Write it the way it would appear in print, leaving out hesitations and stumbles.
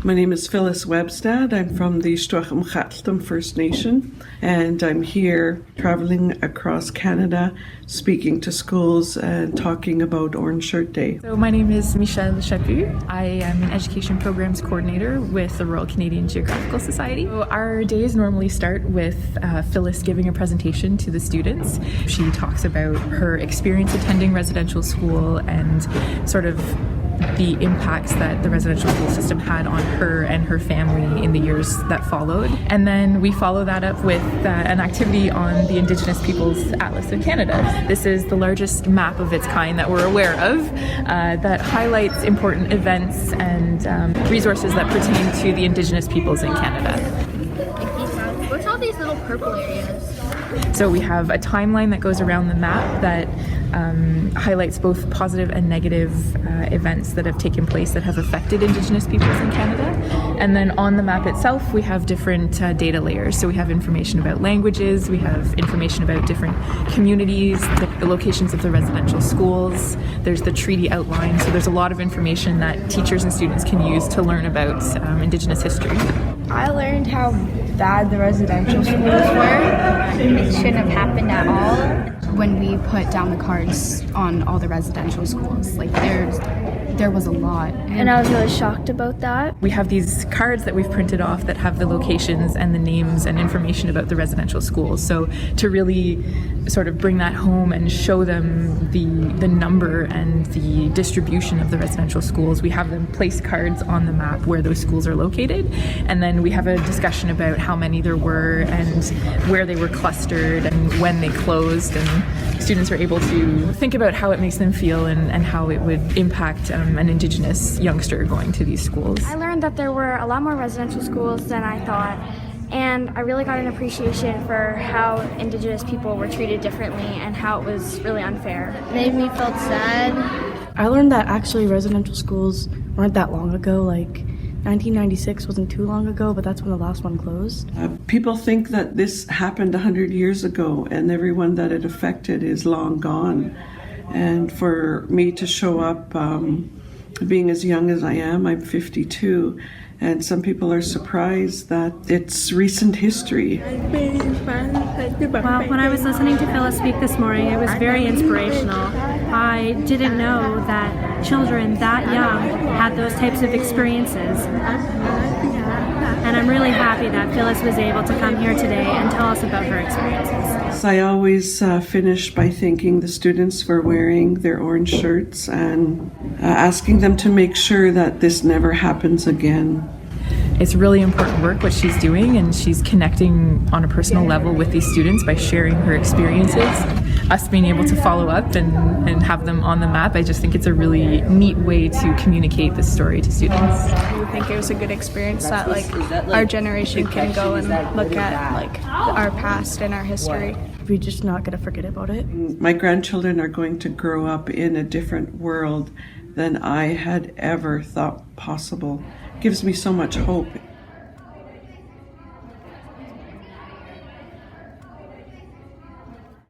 My name is Phyllis Webstad. I'm from the Strachem First Nation, and I'm here traveling across Canada, speaking to schools and talking about Orange Shirt Day. So my name is Michelle Chaput. I am an education programs coordinator with the Royal Canadian Geographical Society. So our days normally start with Phyllis giving a presentation to the students. She talks about her experience attending residential school and sort of the impacts that the residential school system had on her and her family in the years that followed. And then we follow that up with an activity on the Indigenous Peoples Atlas of Canada. This is the largest map of its kind that we're aware of that highlights important events and resources that pertain to the Indigenous peoples in Canada. What's all these little purple areas? So we have a timeline that goes around the map that highlights both positive and negative events that have taken place that have affected Indigenous peoples in Canada. And then on the map itself, we have different data layers. So we have information about languages, we have information about different communities, the locations of the residential schools, there's the treaty outline. So there's a lot of information that teachers and students can use to learn about Indigenous history. I learned how bad the residential schools were. It shouldn't have happened at all. When we put down the cards on all the residential schools, like there was a lot. And I was really shocked about that. We have these cards that we've printed off that have the locations and the names and information about the residential schools. So to really sort of bring that home and show them the number and the distribution of the residential schools, we have them place cards on the map where those schools are located. And then we have a discussion about how many there were and where they were clustered and when they closed. And students are able to think about how it makes them feel and how it would impact an Indigenous youngster going to these schools. I learned that there were a lot more residential schools than I thought, and I really got an appreciation for how Indigenous people were treated differently and how it was really unfair. It made me feel sad. I learned that actually residential schools weren't that long ago, like 1996 wasn't too long ago, but that's when the last one closed. People think that this happened 100 years ago and everyone that it affected is long gone. And for me to show up, being as young as I am, I'm 52, and some people are surprised that it's recent history. Well, when I was listening to Phyllis speak this morning, it was very inspirational. I didn't know that children that young had those types of experiences. And I'm really happy that Phyllis was able to come here today and tell us about her experiences. I always finish by thanking the students for wearing their orange shirts and asking them to make sure that this never happens again. It's really important work what she's doing, and she's connecting on a personal level with these students by sharing her experiences. Us being able to follow up and have them on the map, I just think it's a really neat way to communicate this story to students. I think it was a good experience that our generation can go and look at our past and our history. We're just not going to forget about it. My grandchildren are going to grow up in a different world than I had ever thought possible. It gives me so much hope.